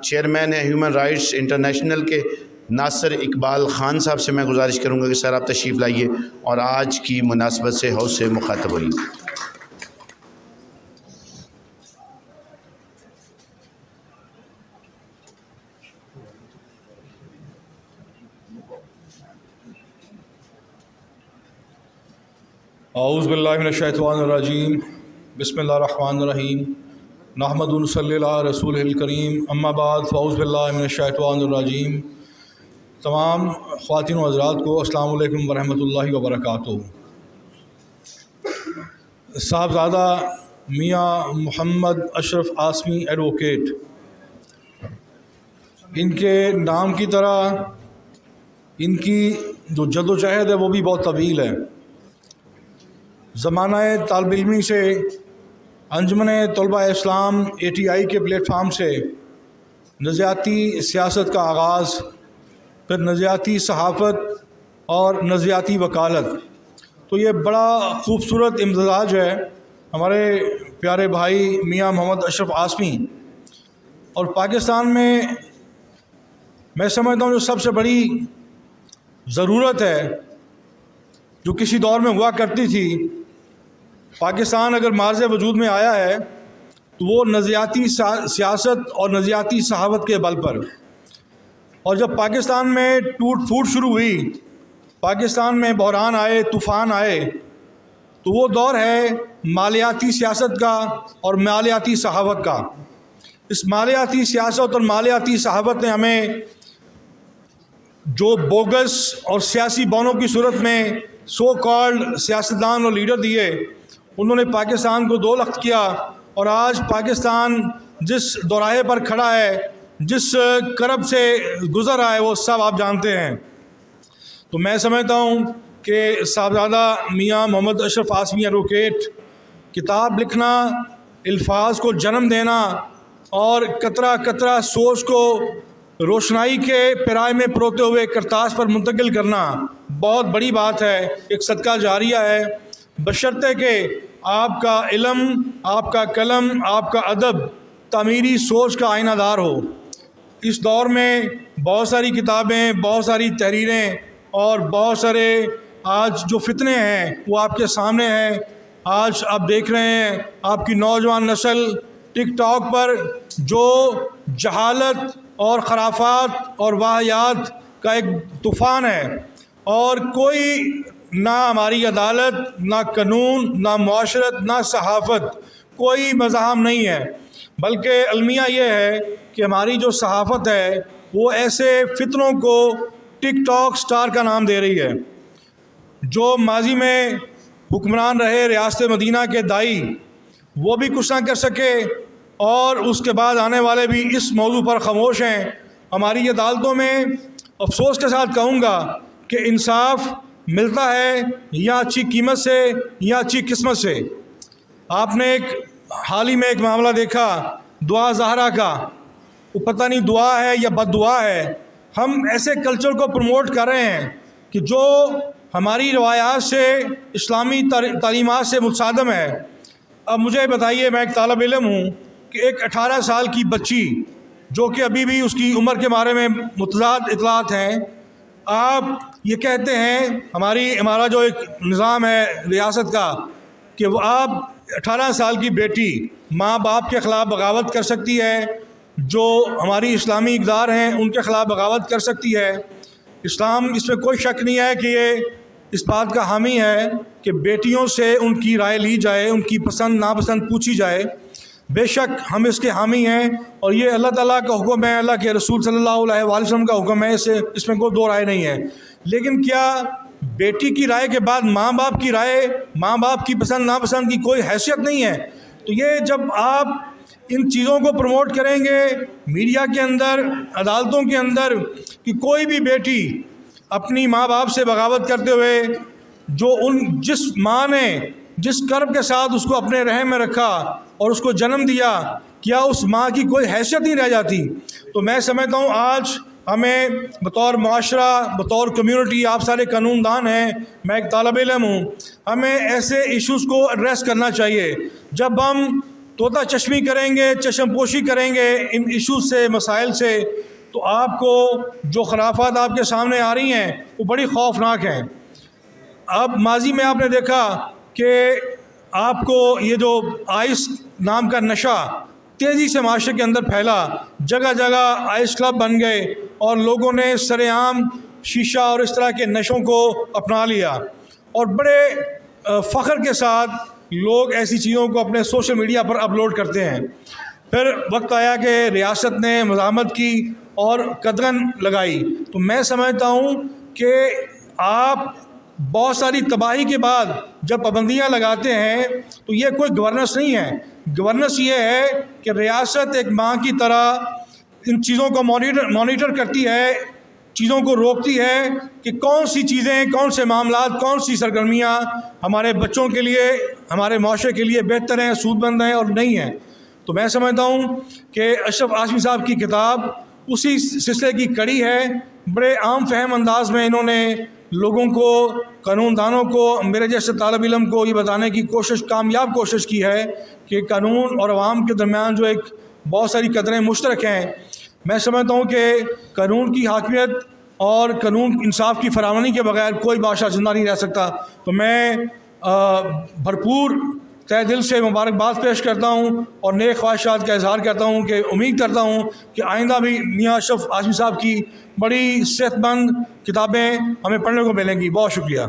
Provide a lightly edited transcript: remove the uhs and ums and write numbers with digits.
Chairman है human rights international के नासिर इकबाल ख़ान साहब से मैं गुजारिश करूँगा कि सर आप तशरीफ़ लाइए और आज की मुनासबत से हाउस से मुखातब होइए। औज़ु बिल्लाहि मिनश्शैतानिर्रजीम बिस्मिल्लाहिर्रहमानिर्रहीम नहमदुहु व नसल्ली अला रसूलिहिल करीम अम्मा बाद फ़औज़ु बिल्लाहि मिनश्शैतानिर्रजीम। तमाम ख़वातीन व हज़रात को अस्सलामु अलैकुम व रहमतुल्लाहि व बरकातुहू। साहबज़ादा मियाँ मोहम्मद अशरफ आसमी एडवोकेट, इनके नाम की तरह इनकी जो जद्दोजहद है वो भी बहुत तवील है। ज़माना तालिब इल्मी से अंजुमन तलबा इस्लाम ATI के प्लेटफार्म से नज़रियाती सियासत का आगाज़, फिर नज़रियाती सहाफ़त और नज़रियाती वकालत, तो ये बड़ा ख़ूबसूरत इम्तिज़ाज है हमारे प्यारे भाई मियाँ मोहम्मद अशरफ आसमी। और पाकिस्तान में मैं समझता हूँ जो सबसे बड़ी ज़रूरत है जो किसी दौर में हुआ करती थी, पाकिस्तान अगर मार्ज़ वजूद में आया है तो वो नज़रियाती सियासत और नज़रियाती सहावत के बल पर। और जब पाकिस्तान में टूट फूट शुरू हुई, पाकिस्तान में बहरान आए, तूफ़ान आए, तो वो दौर है मालियाती सियासत का और मालियाती सहावत का। इस मालियाती सियासत और मालियाती सहावत ने हमें जो बोगस और सियासी बौनों की सूरत में सो कॉल्ड सियासतदान और लीडर दिए, उन्होंने पाकिस्तान को दो लख्त किया। और आज पाकिस्तान जिस दौराहे पर खड़ा है, जिस करब से गुज़र रहा है, वो सब आप जानते हैं। तो मैं समझता हूँ कि साहबज़ादा मियाँ मोहम्मद अशरफ आसमी एडवोकेट किताब लिखना, अल्फाज को जन्म देना और कतरा कतरा सोच को रोशनाई के पिराए में परोते हुए करतास पर मुंतकिल करना बहुत बड़ी बात है, एक सदका जारिया है। बशर्ते कि आपका इल्म, आपका कलम, आपका अदब तामीरी सोच का आईनादार हो। इस दौर में बहुत सारी किताबें, बहुत सारी तहरीरें और बहुत सारे आज जो फितने हैं वो आपके सामने हैं। आज आप देख रहे हैं आपकी नौजवान नस्ल टिकटॉक पर जो जहालत और खराफात और वाहियात का एक तूफ़ान है, और कोई ना हमारी अदालत, ना कानून, ना मुआशरत, ना सहाफ़त, कोई मज़ाहम नहीं है। बल्कि अलमिया ये है कि हमारी जो सहाफ़त है वो ऐसे फितनों को टिकटॉक स्टार का नाम दे रही है। जो माजी में हुक्मरान रहे रियासत मदीना के दाई, वो भी कुछ ना कर सके, और उसके बाद आने वाले भी इस मौजू पर ख़ामोश हैं। हमारी अदालतों में अफसोस के साथ कहूँगा कि इंसाफ मिलता है या अच्छी कीमत से या अच्छी किस्मत से। आपने एक हाल ही में एक मामला देखा दुआ ज़हरा का, वो पता नहीं दुआ है या बद्दुआ है। हम ऐसे कल्चर को प्रमोट कर रहे हैं कि जो हमारी रवायात से, इस्लामी तालीमात से मुतसादम है। अब मुझे बताइए, मैं एक तालिब इल्म हूँ कि एक 18 साल की बच्ची जो कि अभी भी उसकी उम्र के बारे में मुतज़ाद इतलात हैं, आप ये कहते हैं हमारा जो एक निज़ाम है रियासत का कि वो आप 18 साल की बेटी माँ बाप के ख़िलाफ़ बगावत कर सकती है, जो हमारी इस्लामी इक़दार हैं उनके ख़िलाफ़ बगावत कर सकती है। इस्लाम, इसमें कोई शक नहीं है कि ये इस बात का हामी है कि बेटियों से उनकी राय ली जाए, उनकी पसंद नापसंद पूछी जाए। बेशक हम इसके हामी हैं और ये अल्लाह ताला का हुक्म है, अल्लाह के रसूल सल्लल्लाहु अलैहि वसल्लम का हुक्म है, इसमें कोई दो राय नहीं है। लेकिन क्या बेटी की राय के बाद माँ बाप की राय, माँ बाप की पसंद नापसंद की कोई हैसियत नहीं है? तो ये जब आप इन चीज़ों को प्रमोट करेंगे मीडिया के अंदर, अदालतों के अंदर, कि कोई भी बेटी अपनी माँ बाप से बगावत करते हुए, जो जिस माँ ने जिस कर्ब के साथ उसको अपने रहम में रखा और उसको जन्म दिया, क्या उस माँ की कोई हैसियत नहीं रह जाती? तो मैं समझता हूँ आज हमें बतौर माशरा, बतौर कम्युनिटी, आप सारे कानूनदान हैं, मैं एक तालिब इल्म हूँ, हमें ऐसे इश्यूज़ को एड्रेस करना चाहिए। जब हम तोता चश्मी करेंगे, चश्मपोशी करेंगे इन इशूज़ से, मसाइल से, तो आपको जो खराफात आपके सामने आ रही हैं वो बड़ी खौफनाक हैं। अब माजी में आपने देखा कि आपको ये जो आइस नाम का नशा तेज़ी से माशरे के अंदर फैला, जगह जगह आइस क्लब बन गए और लोगों ने सरेआम शीशा और इस तरह के नशों को अपना लिया और बड़े फ़ख्र के साथ लोग ऐसी चीज़ों को अपने सोशल मीडिया पर अपलोड करते हैं। फिर वक्त आया कि रियासत ने मज़ामत की और कदगन लगाई। तो मैं समझता हूँ कि आप बहुत सारी तबाही के बाद जब पाबंदियाँ लगाते हैं तो ये कोई गवर्नेंस नहीं है। गवर्नेंस ये है कि रियासत एक माँ की तरह इन चीज़ों को मॉनिटर करती है, चीज़ों को रोकती है कि कौन सी चीज़ें, कौन से मामलात, कौन सी सरगर्मियाँ हमारे बच्चों के लिए, हमारे माशरे के लिए बेहतर हैं, सूदमंद हैं और नहीं हैं। तो मैं समझता हूँ कि अशरफ आज़मी साहब की किताब उसी सिलसिले की कड़ी है। बड़े आम फहम अंदाज में इन्होंने लोगों को, कानूनदानों को, मेरे जैसे तालिब इल्म को ये बताने की कामयाब कोशिश की है कि कानून और अवाम के दरमियान जो एक बहुत सारी कदरें मुश्तरक हैं, मैं समझता हूँ कि कानून की हाकिमियत और कानून इंसाफ की फरामनी के बगैर कोई बादशाह ज़िंदा नहीं रह सकता। तो मैं भरपूर तहे दिल से मुबारकबाद पेश करता हूँ और नेक ख्वाहिशात का इजहार करता हूँ कि उम्मीद करता हूँ कि आइंदा भी मियाँ अशरफ आज़मी साहब की बड़ी सेहतमंद किताबें हमें पढ़ने को मिलेंगी। बहुत शुक्रिया।